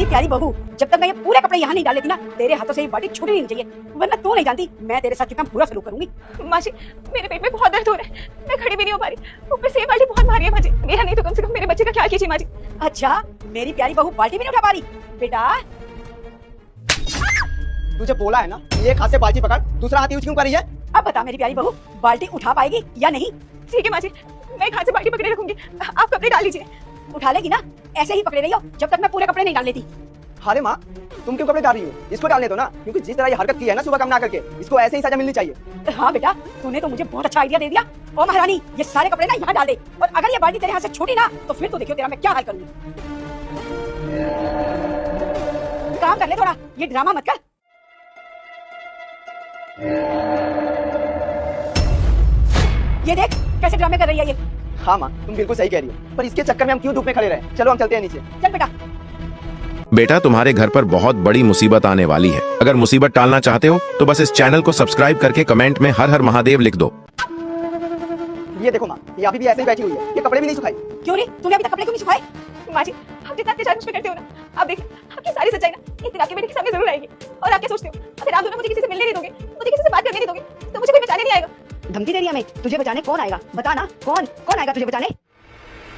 मेरी प्यारी बहू, जब तक मैं ये पूरे कपड़े यहाँ नहीं डाल लेती ना, तेरे हाथों से ये बाल्टी छूटनी नहीं चाहिए, वरना तू नहीं जानती मैं तेरे साथ कितना बुरा सलूक करूंगी। माँ जी, मेरे पेट में बहुत दर्द हो रहा है, मैं खड़ी भी नहीं हो पा रही, ऊपर से ये बाल्टी बहुत भारी है माँ जी, मेरा नहीं तो कम से कम मेरे बच्चे का ख्याल कीजिए माँ जी। अच्छा, मेरी प्यारी बहू बाल्टी भी नहीं उठा पा रही? बेटा तुझे बोला है ना, एक हाथ से बाल्टी पकड़, दूसरा हाथ यूज क्यों कर रही है? अब बता मेरी प्यारी बहू, बाल्टी उठा पाएगी या नहीं? ठीक है माँ जी, मैं एक हाथ से बाल्टी पकड़े रखूंगी, आप कपड़े डाल लीजिए। उठा लेगी ना? ऐसे ही पकड़े रही हो जब तक मैं पूरे कपड़े नहीं डाल लेती। अरे माँ, तुम क्यों कपड़े डाल रही हो? इसको डालने दो ना, क्योंकि जिस तरह ये हरकत की है ना सुबह काम ना करके, इसको ऐसे ही सजा मिलनी चाहिए। हाँ बेटा, तूने तो मुझे बहुत अच्छा आइडिया दे दिया। ओ महारानी, ये सारे कपड़े ना यहाँ डाल दे, और अगर ये बाल्टी तेरे हाथ से छूटी ना तो फिर तो देखियो तेरा मैं क्या हाल करूंगी। काम कर ले थोड़ा, ये ड्रामा मत कर। ये देख कैसे ड्रामे कर रही है ये। हाँ माँ, तुम बिल्कुल सही कह रही हो, पर इसके चक्कर में हम क्यों धूप में खड़े रहे? चलो हम चलते हैं नीचे। चल बेटा। बेटा, तुम्हारे घर पर बहुत बड़ी मुसीबत आने वाली है। अगर मुसीबत टालना चाहते हो तो बस इस चैनल को सब्सक्राइब करके कमेंट में हर हर महादेव लिख दो। ये देखो माँ, ये अभी भी ऐसे ही बैठी हुई है, ये कपड़े भी नहीं सुखाई। क्यों नहीं? तूने अभी तक कपड़े क्यों नहीं सुखाए? माँ जी, आप जितना अत्याचार मुझ पे करते हो ना, आप देखिए आपकी सारी सच्चाई ना एक दिन आपके बेटे के सामने जरूर आएगी। और आप क्या सोचते हो, अगर आप दोनों मुझे किसी से मिलने नहीं दोगे, मुझे किसी से बात करने नहीं दोगे, तो मुझे कोई बचाने नहीं आएगा। धमकी दे रही है हमें? तुझे बचाने कौन आएगा? बता ना, कौन आएगा तुझे बचाने?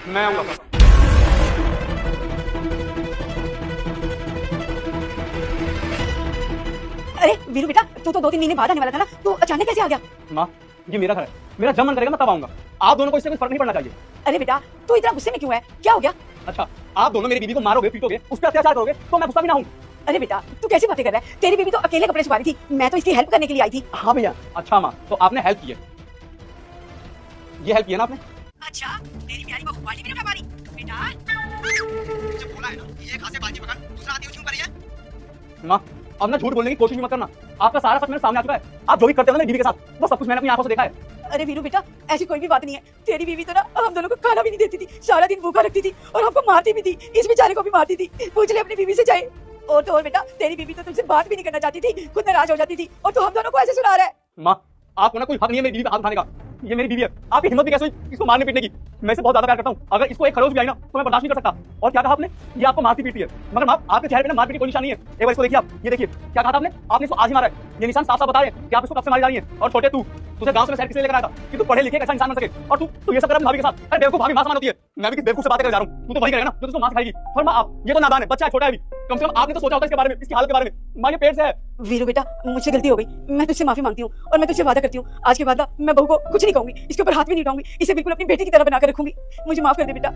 मैं आऊंगा। अरे वीरू बेटा, तू तो 2-3 महीने बाद आने वाला था ना, तू अचानक कैसे आ गया? माँ, ये मेरा घर है, मेरा जब मन करेगा मैं तब आऊंगा। आप दोनों को इससे कोई फर्क नहीं पड़ना चाहिए। अरे बेटा, तू इतना गुस्से में क्यों है? क्या हो गया? अच्छा, आप दोनों मेरी बीवी को मारोगे, पीटोगे, उस पर अत्याचार करोगे तो मैं गुस्सा भी ना हूँ। अरे बेटा, तू कैसी बातें कर रहा है? तेरी बीवी तो अकेले कपड़े सुखा रही थी, मैं तो इसकी हेल्प करने के लिए आई थी। हाँ भैया। अच्छा माँ, तो आपने हेल्प की है, ये हेल्प किया ना आपने? अच्छा, तेरी प्यारी बहू बाल्टी भी नहीं उठा पा रही? बेटा तुझे बोला है ना, एक हाथ से बाल्टी पकड़, दूसरा हाथ यूज क्यों कर रही है? माँ, अब ना झूठ बोलने की कोशिश भी मत करना। आपका सारा सच मेरे सामने आ चुका है। आप जो भी करते हो ना मेरी बीवी के साथ, वो सब कुछ मैंने अपनी आंखों से देखा है। अरे वीरू बेटा, ऐसी कोई भी बात नहीं है। तेरी बीवी तो ना हम दोनों को खाना भी नहीं देती थी, सारा दिन भूखा रखती थी और हमको मारती भी थी, इस बेचारे को भी मारती थी। पूछ ले अपनी बीवी से जाए। और तो और बेटा, तेरी बीवी तो तुमसे बात भी नहीं करना चाहती थी, खुद नाराज हो जाती थी, और तू हम दोनों को ऐसे सुना रहा है। माँ, आपको ना कोई हक नहीं है मेरी बीवी पे हाथ उठाने का। ये मेरी बीवी है, आपकी हिम्मत भी कैसे हुई इसको मारने पीटने की? मैं इसे बहुत ज्यादा प्यार करता हूँ, अगर इसको एक खरोच भी आई ना तो मैं बर्दाश्त नहीं कर सकता। और क्या कहा आपने? ये आपको मारती पीटती है, मगर माँ आपके चेहरे पे ना मारपीट की कोई निशान नहीं है। एक बार इसको देखिए आप, ये देखिए क्या कहा था आपने? आपने इसको आज ही मारा है, ये निशान साफ साफ बता रहे हैं कि आप इसको कब से मारी जा रही है। और छोटे तुझे गांव से मैं शहर किसने लेकर आया था कि तू पढ़े लिखे कैसा इंसान बन सके, और तू ये सब कर अपनी भाभी के साथ। अरे बेवकूफ भाभी मां समान होती है, मैं भी किस बेवकूफ से बातें कर जा रहा हूँ। तू तो वही करेगा ना जो तुझको मां सिखाएगी। और माँ, आप ये तो नादान है, बच्चा है, छोटा है अभी, कम से कम आपने तो सोचा होता इसके बारे में, इसकी हालत के बारे में। माँ, ये पेट से है। वीरू बेटा, मुझसे गलती हो गई, मैं तुझसे माफी मांगती हूँ, और मैं तुझसे वादा करती हूँ आज के बाद ना मैं बहू को कुछ नहीं कहूंगी, इसके ऊपर हाथ भी नहीं उठाऊंगी, इसे बिल्कुल अपनी बेटी की तरह बनाकर रखूंगी। मुझे माफ कर दे बेटा।